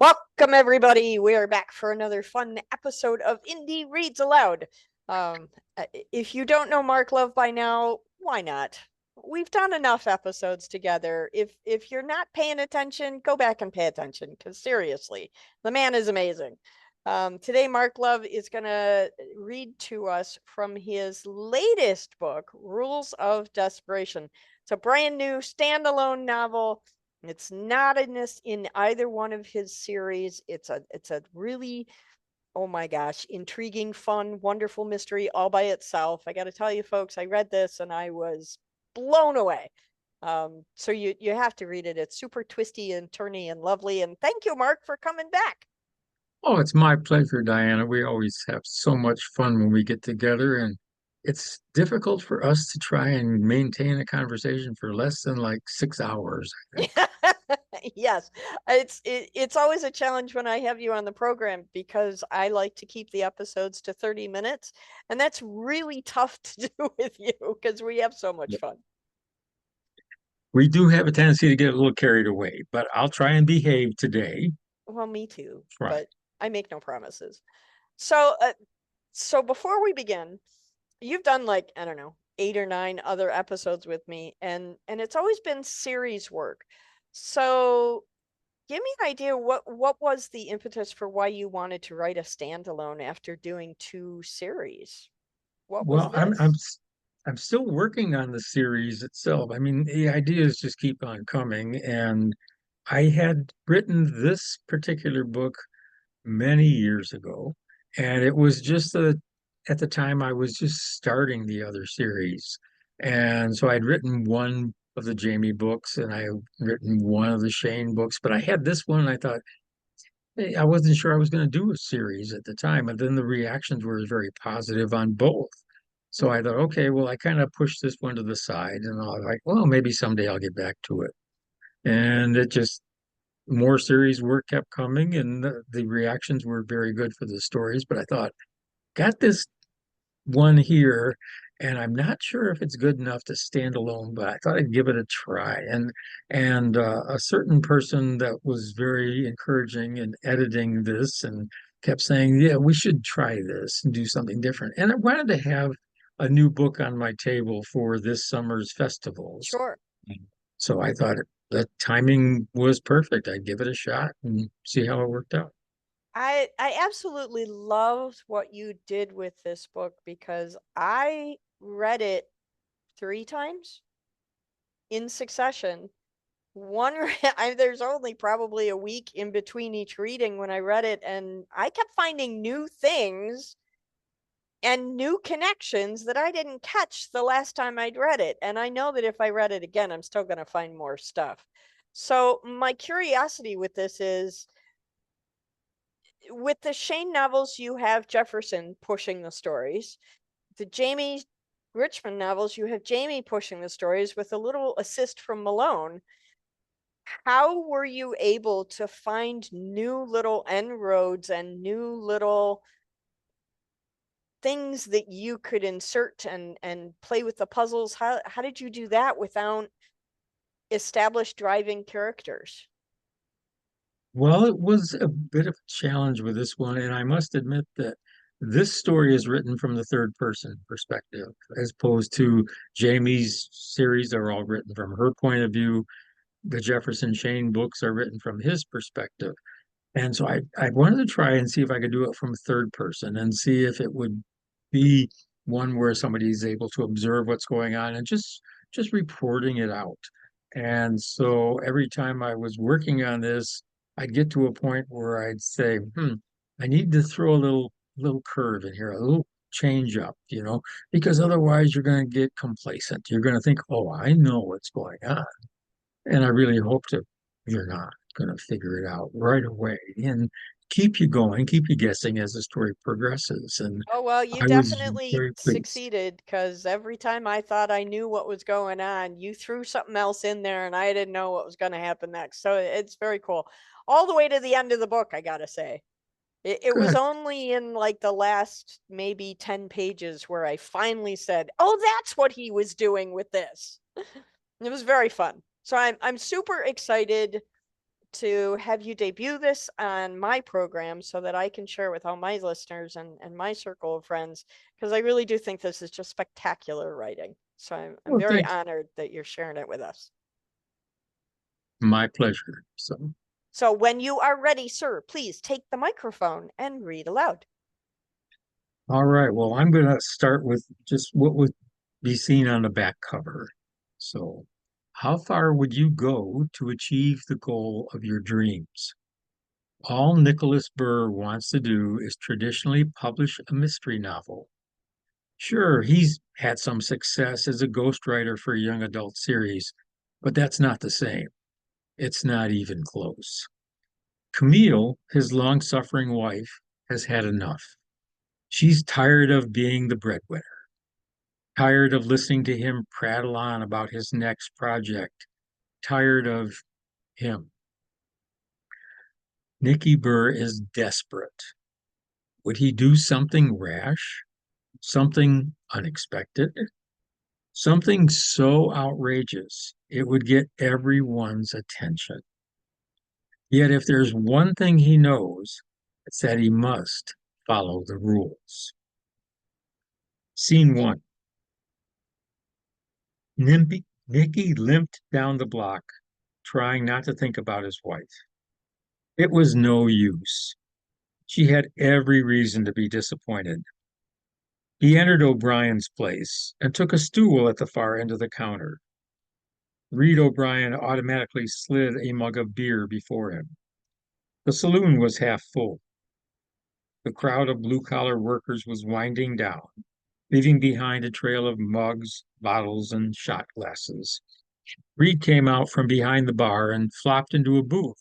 Welcome, everybody. We are back for another fun episode of Indie Reads Aloud. If you don't know Mark Love by now, why not? We've done enough episodes together. If you're not paying attention, go back and pay attention, because seriously, the man is amazing. Today, Mark Love is going to read to us from his latest book, Rules of Desperation. It's a brand new standalone novel. It's not in either one of his series. It's a really, oh my gosh, intriguing, fun, wonderful mystery all by itself. I got to tell you, folks, I read this and I was blown away. So you have to read it. It's super twisty and turny and lovely. And thank you, Mark, for coming back. Oh, it's my pleasure, Diana. We always have so much fun when we get together, and it's difficult for us to try and maintain a conversation for less than like 6 hours, I think. Yes, it's always a challenge when I have you on the program because I like to keep the episodes to 30 minutes, and that's really tough to do with you because we have so much fun. We do have a tendency to get a little carried away, but I'll try and behave today. Well, me too, Right. but I make no promises. So before we begin, you've done like, I don't know, 8 or 9 other episodes with me, and it's always been series work. So give me an idea, what was the impetus for why you wanted to write a standalone after doing 2 series? What was Well, I'm this? I'm still working on the series itself. I mean, the ideas just keep on coming, and I had written this particular book many years ago, and it was just at the time I was just starting the other series. And so I'd written one of the Jamie books and I had written one of the Chene books, but I had this one and I thought, hey, I wasn't sure I was going to do a series at the time. And then the reactions were very positive on both. So I thought, okay, well, I kind of pushed this one to the side and I was like, well, maybe someday I'll get back to it. And it just more series work kept coming and the reactions were very good for the stories. But I thought, got this one here, and I'm not sure if it's good enough to stand alone, but I thought I'd give it a try. And a certain person that was very encouraging in editing this and kept saying, "Yeah, we should try this and do something different." And I wanted to have a new book on my table for this summer's festivals. Sure. So I thought the timing was perfect. I'd give it a shot and see how it worked out. I absolutely loved what you did with this book because I read it 3 times in succession. There's only probably a week in between each reading when I read it, and I kept finding new things and new connections that I didn't catch the last time I'd read it. And I know that if I read it again, I'm still going to find more stuff. So my curiosity with this is, with the Chene novels, you have Jefferson pushing the stories. The Jamie Richmond novels, you have Jamie pushing the stories with a little assist from Malone. How were you able to find new little end roads and new little things that you could insert and play with the puzzles? How did you do that without established driving characters? Well, it was a bit of a challenge with this one, and I must admit that this story is written from the third person perspective, as opposed to Jamie's series are all written from her point of view. The Jefferson Chene books are written from his perspective. And so I wanted to try and see if I could do it from third person and see if it would be one where somebody's able to observe what's going on and just reporting it out. And so every time I was working on this, I'd get to a point where I'd say, I need to throw a little curve in here, a little change up, because otherwise you're going to get complacent. You're going to think, oh, I know what's going on. And I really hope that you're not going to figure it out right away and keep you going, keep you guessing as the story progresses. And Oh, well, you I was definitely very pleased. succeeded because every time I thought I knew what was going on, you threw something else in there and I didn't know what was going to happen next. So it's very cool. All the way to the end of the book, I gotta say. It was Good. only in like the last maybe 10 pages where I finally said, "Oh, that's what he was doing with this." It was very fun. So I'm super excited to have you debut this on my program so that I can share with all my listeners and my circle of friends, because I really do think this is just spectacular writing. So I'm Well, very thank honored that you're sharing it with us. My pleasure. So, So when you are ready, sir, please take the microphone and read aloud. all right. Well, I'm going to start with just what would be seen on the back cover. So, how far would you go to achieve the goal of your dreams? All Nicholas Burr wants to do is traditionally publish a mystery novel. Sure, he's had some success as a ghostwriter for a young adult series, but that's not the same. It's not even close. Camille, his long suffering wife, has had enough. She's tired of being the breadwinner, tired of listening to him prattle on about his next project, tired of him. Nicky Burr is desperate. Would he do something rash, something unexpected, something so outrageous it would get everyone's attention? Yet, if there's one thing he knows, it's that he must follow the rules. Scene one. Nicky limped down the block, trying not to think about his wife. It was no use. She had every reason to be disappointed. He entered O'Brien's place and took a stool at the far end of the counter. Reed O'Brien automatically slid a mug of beer before him. The saloon was half full. The crowd of blue-collar workers was winding down, leaving behind a trail of mugs, bottles, and shot glasses. Reed came out from behind the bar and flopped into a booth,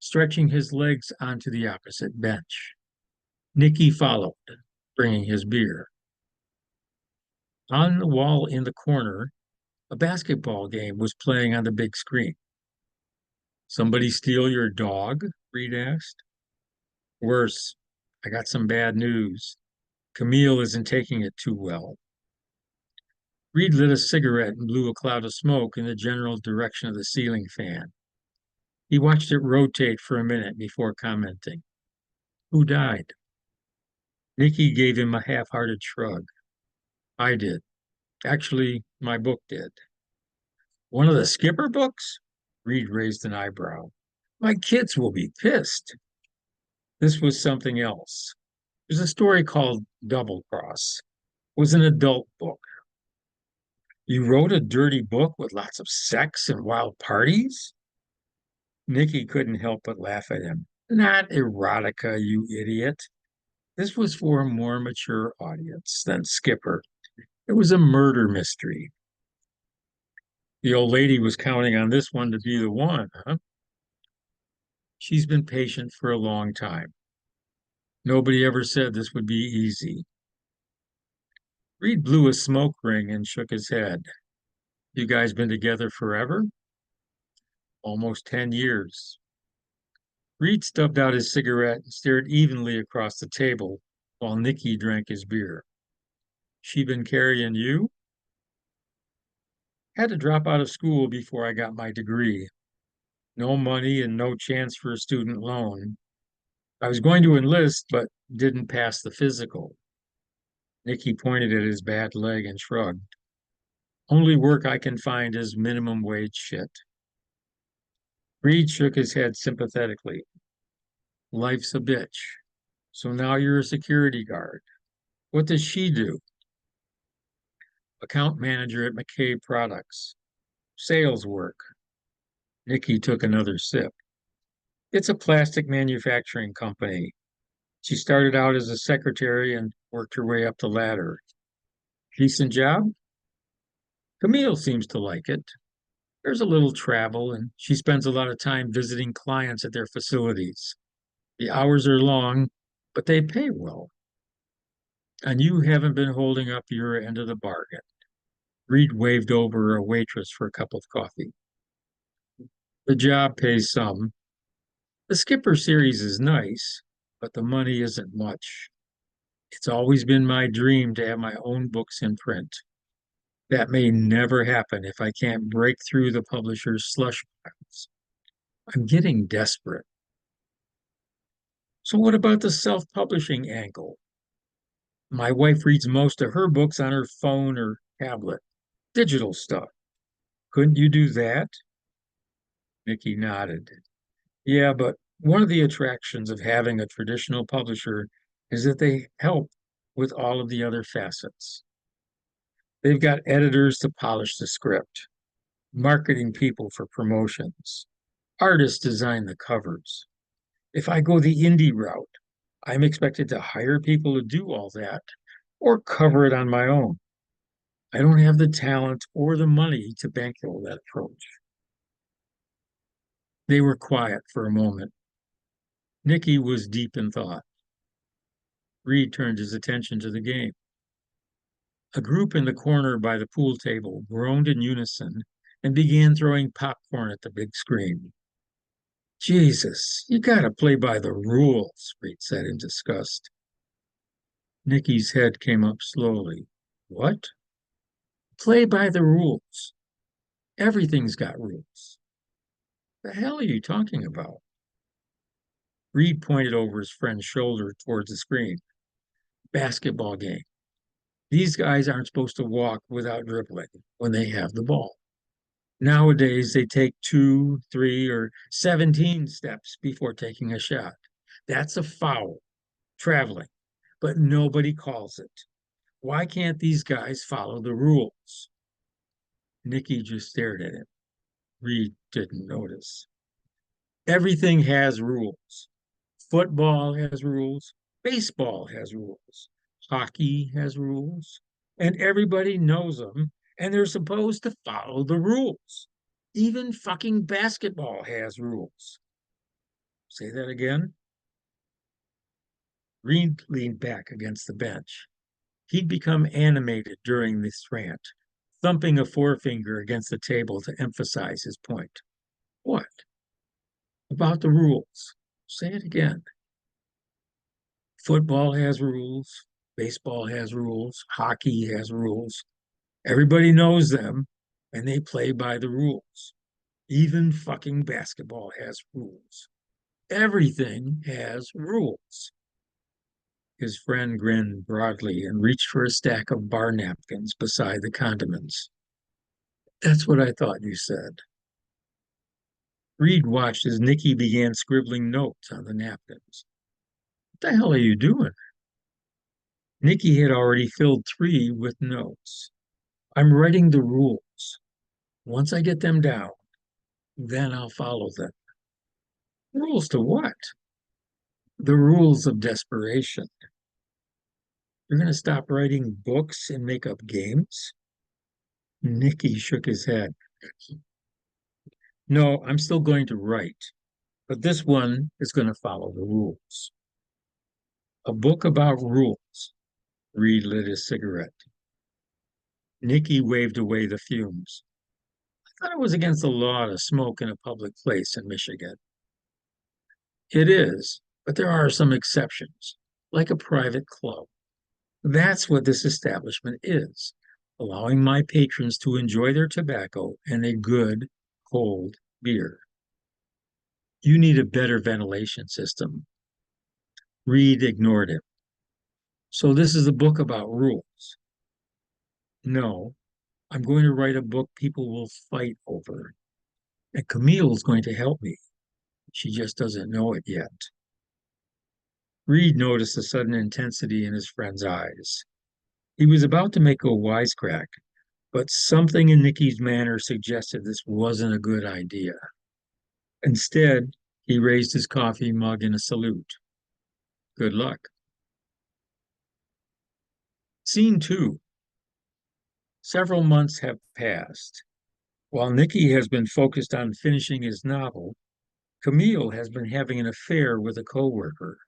stretching his legs onto the opposite bench. Nicky followed, bringing his beer. On the wall in the corner, a basketball game was playing on the big screen. Somebody steal your dog? Reed asked. Worse, I got some bad news. Camille isn't taking it too well. Reed lit a cigarette and blew a cloud of smoke in the general direction of the ceiling fan. He watched it rotate for a minute before commenting. Who died? Nicky gave him a half-hearted shrug. I did. Actually, my book did. One of the Skipper books? Reed raised an eyebrow. My kids will be pissed. This was something else. There's a story called Double Cross. It was an adult book. You wrote a dirty book with lots of sex and wild parties? Nicky couldn't help but laugh at him. Not erotica, you idiot. This was for a more mature audience than Skipper. It was a murder mystery. The old lady was counting on this one to be the one, huh? She's been patient for a long time. Nobody ever said this would be easy. Reed blew a smoke ring and shook his head. You guys been together forever? Almost 10 years. Reed stubbed out his cigarette and stared evenly across the table while Nicky drank his beer. She been carrying you? Had to drop out of school before I got my degree. No money and no chance for a student loan. I was going to enlist, but didn't pass the physical. Nicky pointed at his bad leg and shrugged. Only work I can find is minimum wage shit. Reed shook his head sympathetically. Life's a bitch. So now you're a security guard. What does she do? Account manager at McCabe Products. Sales work. Nicky took another sip. It's a plastic manufacturing company. She started out as a secretary and worked her way up the ladder. Decent job? Camille seems to like it. There's a little travel, and she spends a lot of time visiting clients at their facilities. The hours are long, but they pay well. And you haven't been holding up your end of the bargain. Reed waved over a waitress for a cup of coffee. The job pays some. The Skipper series is nice, but the money isn't much. It's always been my dream to have my own books in print. That may never happen if I can't break through the publisher's slush piles. I'm getting desperate. So what about the self-publishing angle? My wife reads most of her books on her phone or tablet, digital stuff. Couldn't you do that? Nikki nodded. Yeah, but one of the attractions of having a traditional publisher is that they help with all of the other facets. They've got editors to polish the script, marketing people for promotions, artists design the covers. If I go the indie route, I'm expected to hire people to do all that or cover it on my own. I don't have the talent or the money to bankroll that approach. They were quiet for a moment. Nicky was deep in thought. Reed turned his attention to the game. A group in the corner by the pool table groaned in unison and began throwing popcorn at the big screen. Jesus, you gotta play by the rules, Reed said in disgust. Nicky's head came up slowly. What? Play by the rules. Everything's got rules. The hell are you talking about? Reed pointed over his friend's shoulder towards the screen. Basketball game. These guys aren't supposed to walk without dribbling when they have the ball. Nowadays, they take 2, 3, or 17 steps before taking a shot. That's a foul, traveling, but nobody calls it. Why can't these guys follow the rules? Nicky just stared at him. Reed didn't notice. Everything has rules. Football has rules. Baseball has rules. Hockey has rules. And everybody knows them, and they're supposed to follow the rules. Even fucking basketball has rules. Say that again? Reed leaned back against the bench. He'd become animated during this rant, thumping a forefinger against the table to emphasize his point. What? About the rules. Say it again. Football has rules. Baseball has rules. Hockey has rules. Everybody knows them, and they play by the rules. Even fucking basketball has rules. Everything has rules. His friend grinned broadly and reached for a stack of bar napkins beside the condiments. That's what I thought you said. Reed watched as Nicky began scribbling notes on the napkins. What the hell are you doing? Nicky had already filled 3 with notes. I'm writing the rules. Once I get them down, then I'll follow them. Rules to what? The rules of desperation. You're going to stop writing books and make up games? Nicky shook his head. No, I'm still going to write, but this one is going to follow the rules. A book about rules. Reed lit his cigarette. Nicky waved away the fumes. I thought it was against the law to smoke in a public place in Michigan. It is, but there are some exceptions, like a private club. That's what this establishment is, allowing my patrons to enjoy their tobacco and a good, cold beer. You need a better ventilation system. Reed ignored him. So this is a book about rules. No, I'm going to write a book people will fight over. And Camille's going to help me. She just doesn't know it yet. Reed noticed a sudden intensity in his friend's eyes. He was about to make a wisecrack, but something in Nicky's manner suggested this wasn't a good idea. Instead, he raised his coffee mug in a salute. Good luck. Scene 2. Several months have passed. While Nicky has been focused on finishing his novel, Camille has been having an affair with a coworker.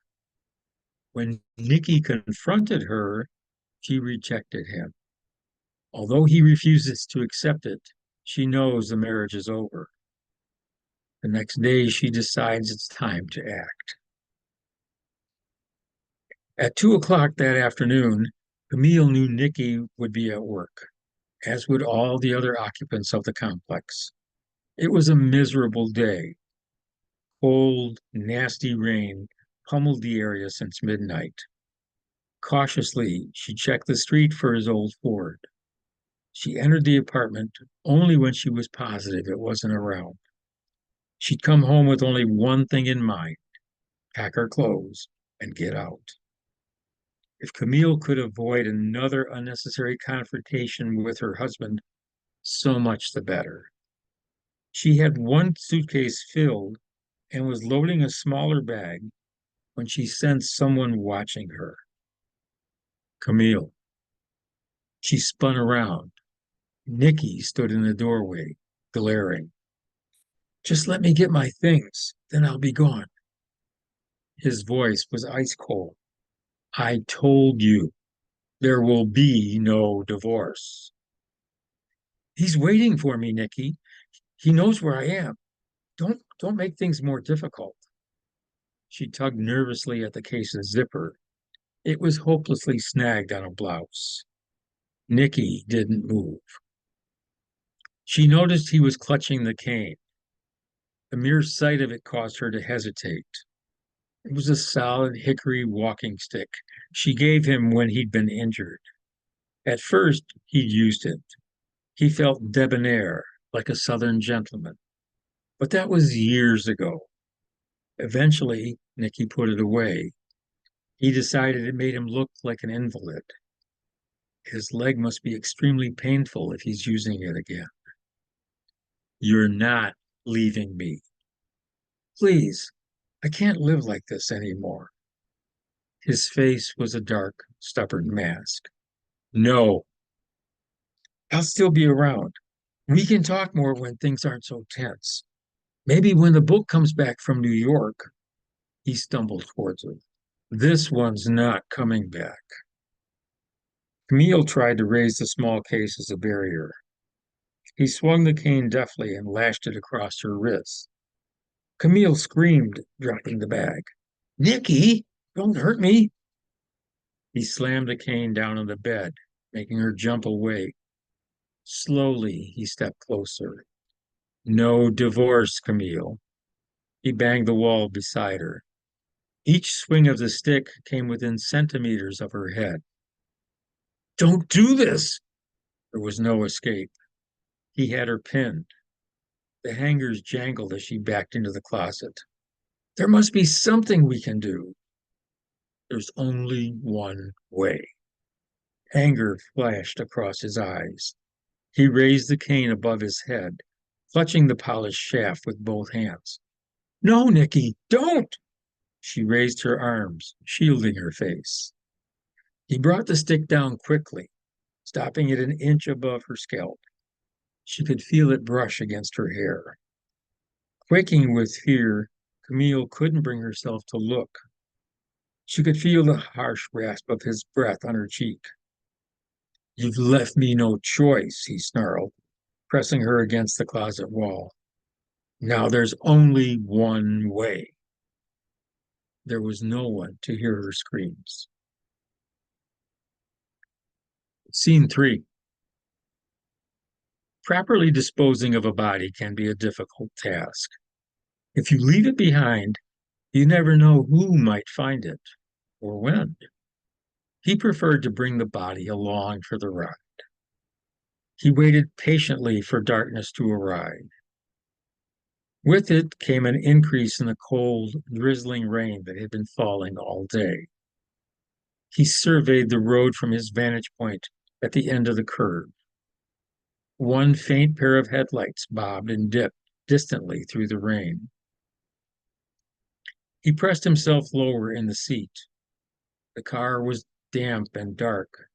When Nicky confronted her, she rejected him. Although he refuses to accept it, she knows the marriage is over. The next day, she decides it's time to act. At 2 o'clock that afternoon, Camille knew Nicky would be at work, as would all the other occupants of the complex. It was a miserable day. Cold, nasty rain pummeled the area since midnight. Cautiously, she checked the street for his old Ford. She entered the apartment only when she was positive it wasn't around. She'd come home with only one thing in mind: pack her clothes and get out. If Camille could avoid another unnecessary confrontation with her husband, so much the better. She had one suitcase filled and was loading a smaller bag when she sensed someone watching her. Camille. She spun around. Nicky stood in the doorway, glaring. Just let me get my things, then I'll be gone. His voice was ice cold. I told you, there will be no divorce. He's waiting for me, Nicky. He knows where I am. Don't make things more difficult. She tugged nervously at the case's zipper. It was hopelessly snagged on a blouse. Nicky didn't move. She noticed he was clutching the cane. The mere sight of it caused her to hesitate. It was a solid hickory walking stick she gave him when he'd been injured. At first, he'd used it. He felt debonair, like a Southern gentleman. But that was years ago. Eventually, Nicky put it away. He decided it made him look like an invalid. His leg must be extremely painful if he's using it again. You're not leaving me. Please, I can't live like this anymore. His face was a dark, stubborn mask. No, I'll still be around. We can talk more when things aren't so tense. Maybe when the book comes back from New York. He stumbled towards her. This one's not coming back. Camille tried to raise the small case as a barrier. He swung the cane deftly and lashed it across her wrist. Camille screamed, dropping the bag. Nicky, don't hurt me. He slammed the cane down on the bed, making her jump away. Slowly, he stepped closer. No divorce, Camille. He banged the wall beside her. Each swing of the stick came within centimeters of her head. Don't do this! There was no escape. He had her pinned. The hangers jangled as she backed into the closet. There must be something we can do. There's only one way. Anger flashed across his eyes. He raised the cane above his head, clutching the polished shaft with both hands. No, Nicky, don't! She raised her arms, shielding her face. He brought the stick down quickly, stopping it an inch above her scalp. She could feel it brush against her hair. Quaking with fear, Camille couldn't bring herself to look. She could feel the harsh rasp of his breath on her cheek. You've left me no choice, he snarled, pressing her against the closet wall. Now there's only one way. There was no one to hear her screams. Scene 3. Properly disposing of a body can be a difficult task. If you leave it behind, you never know who might find it or when. He preferred to bring the body along for the ride. He waited patiently for darkness to arrive. With it came an increase in the cold, drizzling rain that had been falling all day. He surveyed the road from his vantage point at the end of the curve. One faint pair of headlights bobbed and dipped distantly through the rain. He pressed himself lower in the seat. The car was damp and dark,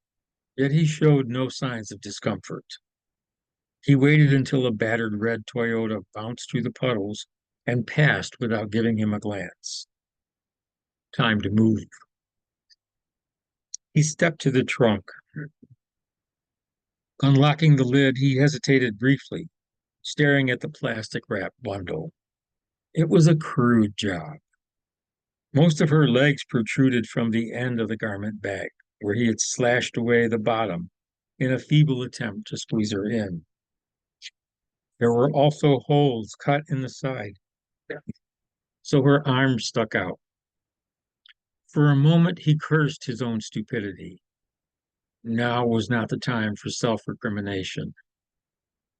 yet he showed no signs of discomfort. He waited until a battered red Toyota bounced through the puddles and passed without giving him a glance. Time to move. He stepped to the trunk. Unlocking the lid, he hesitated briefly, staring at the plastic wrapped bundle. It was a crude job. Most of her legs protruded from the end of the garment bag, where he had slashed away the bottom in a feeble attempt to squeeze her in. There were also holes cut in the side so her arm stuck out. For a moment, he cursed his own stupidity. Now was not the time for self-recrimination.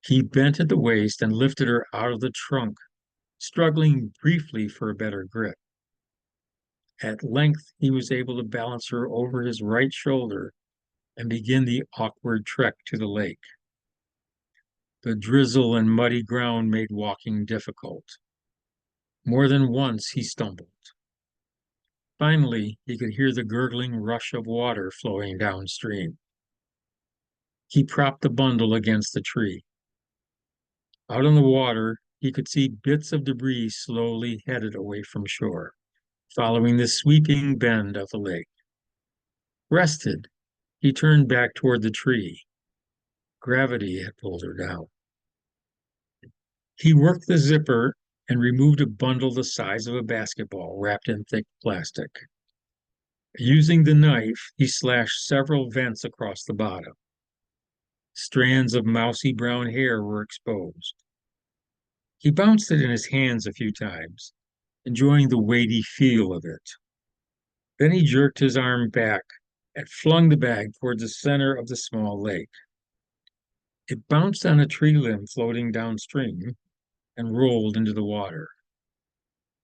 He bent at the waist and lifted her out of the trunk, struggling briefly for a better grip. At length, he was able to balance her over his right shoulder and begin the awkward trek to the lake. The drizzle and muddy ground made walking difficult. More than once he stumbled. Finally, he could hear the gurgling rush of water flowing downstream. He propped the bundle against the tree. Out on the water, he could see bits of debris slowly headed away from shore, following the sweeping bend of the lake. Rested, he turned back toward the tree. Gravity had pulled her down. He worked the zipper and removed a bundle the size of a basketball wrapped in thick plastic. Using the knife, he slashed several vents across the bottom. Strands of mousy brown hair were exposed. He bounced it in his hands a few times, enjoying the weighty feel of it. Then he jerked his arm back and flung the bag towards the center of the small lake. It bounced on a tree limb floating downstream and rolled into the water.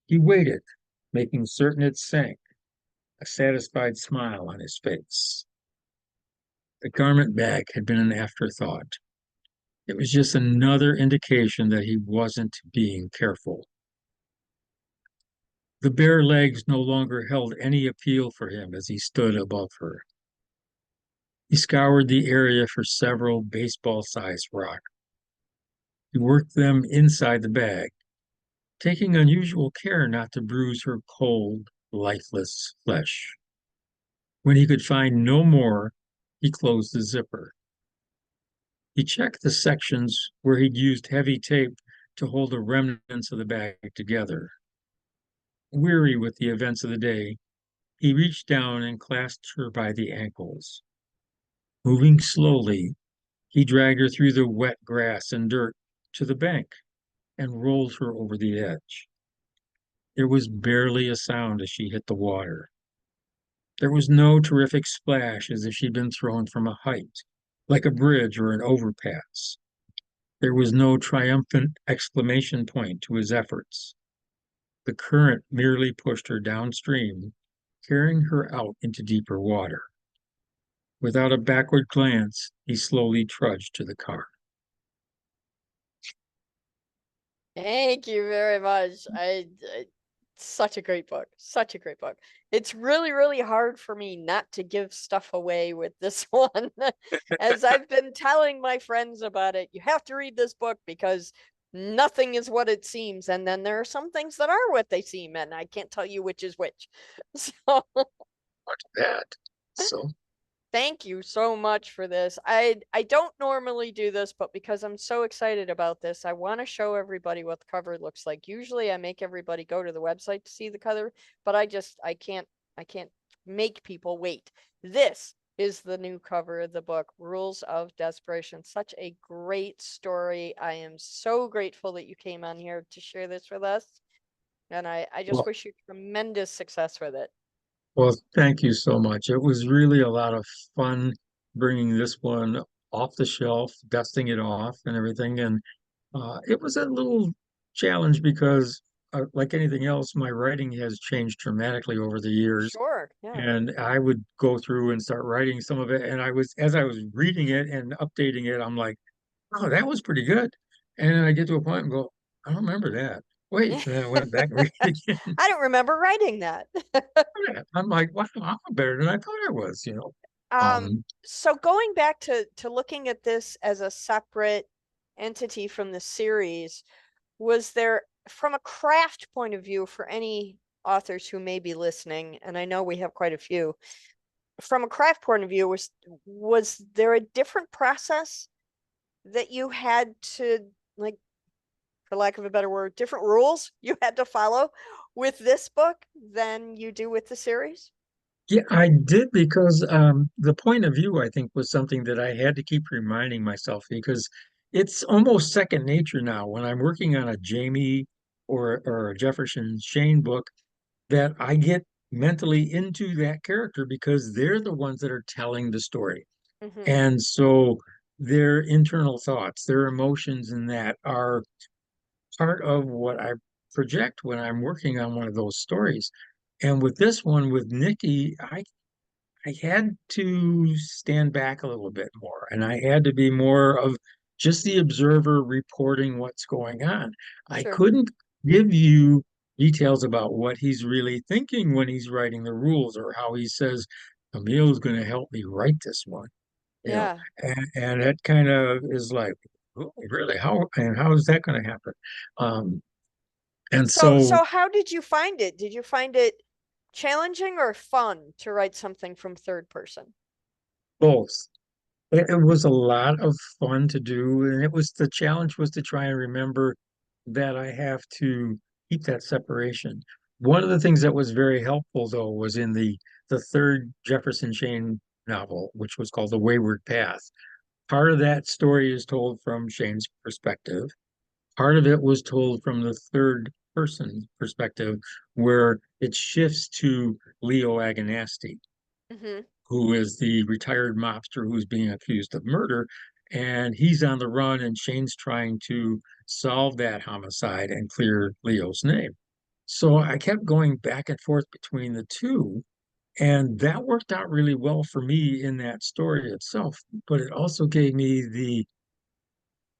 He waited, making certain it sank, a satisfied smile on his face. The garment bag had been an afterthought. It was just another indication that he wasn't being careful. The bare legs no longer held any appeal for him as he stood above her. He scoured the area for several baseball-sized rocks. He worked them inside the bag, taking unusual care not to bruise her cold, lifeless flesh. When he could find no more, he closed the zipper. He checked the sections where he'd used heavy tape to hold the remnants of the bag together. Weary with the events of the day, he reached down and clasped her by the ankles. Moving slowly, he dragged her through the wet grass and dirt to the bank and rolled her over the edge. There was barely a sound as she hit the water. There was no terrific splash as if she'd been thrown from a height, like a bridge or an overpass. There was no triumphant exclamation point to his efforts. The current merely pushed her downstream, carrying her out into deeper water. Without a backward glance, he slowly trudged to the car. Thank you very much. Such a great book. Such a great book. It's really, really hard for me not to give stuff away with this one. As I've been telling my friends about it, you have to read this book because nothing is what it seems. And then there are some things that are what they seem, and I can't tell you which is which. So Watch that. So thank you so much for this. I don't normally do this, but because I'm so excited about this, I want to show everybody what the cover looks like. Usually I make everybody go to the website to see the cover, but I can't make people wait. This is the new cover of the book, Rules of Desperation. Such a great story. I am so grateful that you came on here to share this with us. And I just well, wish you tremendous success with it. well, thank you so much. It was really a lot of fun bringing this one off the shelf, dusting it off and everything. And it was a little challenge because, like anything else, my writing has changed dramatically over the years. Sure. Yeah. And I would go through and start writing some of it. And as I was reading it and updating it, I'm like, oh, that was pretty good. And then I get to a point and go, I don't remember that. Wait, and then I went back and read it again. I don't remember writing that. I'm like, wow, I'm better than I thought I was. Um, So going back to looking at this as a separate entity from the series, was there, from a craft point of view, for any authors who may be listening, and I know we have quite a few, from a craft point of view, was there a different process that you had to, like, for lack of a better word, different rules you had to follow with this book than you do with the series? yeah, I did because the point of view, I think, was something that I had to keep reminding myself because it's almost second nature now when I'm working on a Jamie or a Jefferson Chene book, that I get mentally into that character because they're the ones that are telling the story. Hmm. And so their internal thoughts, their emotions in that are part of what I project when I'm working on one of those stories. And with this one, with Nikki, I had to stand back a little bit more, and I had to be more of just the observer reporting what's going on. I Sure. couldn't give you details about what he's really thinking when he's writing the rules or how he says, Emil's going to help me write this one, you know, Yeah. and it kind of is like, "Oh, really, how is that going to happen?" Um, and so So how did you find it? Did you find it challenging or fun to write something from third person? both. It was a lot of fun to do, and it was the challenge was to try and remember that I have to keep that separation. One of the things that was very helpful, though, was in the third Jefferson Chene novel, which was called The Wayward Path. Part of that story is told from Shane's perspective. Part of it was told from the third person perspective, where it shifts to Leo Agonasti, Hmm. who is the retired mobster who's being accused of murder. And he's on the run, and Shane's trying to solve that homicide and clear Leo's name. So I kept going back and forth between the two. And that worked out really well for me in that story itself. But it also gave me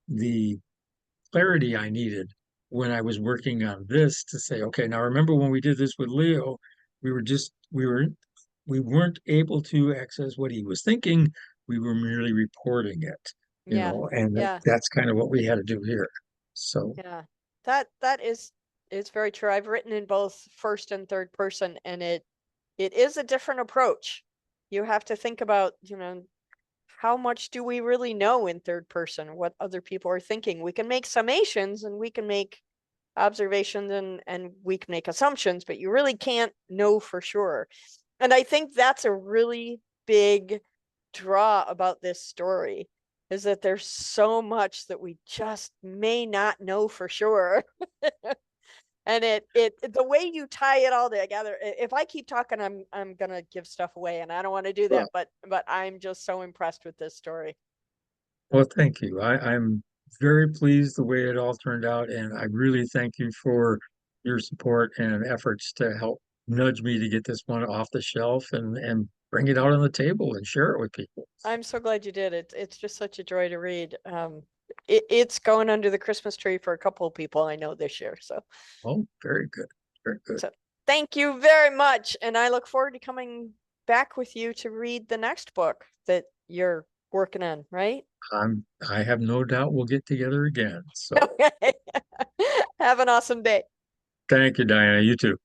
the clarity I needed when I was working on this to say, okay, now remember when we did this with Leo, we weren't able to access what he was thinking. We were merely reporting it, Yeah. and Yeah. that's kind of what we had to do here. So, Yeah. That is very true. I've written in both first and third person, and it is a different approach. You have to think about, how much do we really know in third person, what other people are thinking? We can make summations and we can make observations and we can make assumptions, but you really can't know for sure. And I think that's a really big draw about this story is that there's so much that we just may not know for sure. And it the way you tie it all together, if I keep talking, I'm gonna give stuff away and I don't want to do that, well, but I'm just so impressed with this story. well, thank you. I'm very pleased the way it all turned out, and I really thank you for your support and efforts to help nudge me to get this one off the shelf and bring it out on the table and share it with people. I'm so glad you did. It's just such a joy to read. It's going under the Christmas tree for a couple of people I know this year. Oh, very good. Very good. So thank you very much, and I look forward to coming back with you to read the next book that you're working on, right? I have no doubt we'll get together again. So Okay. Have an awesome day. thank you, Diana. You too.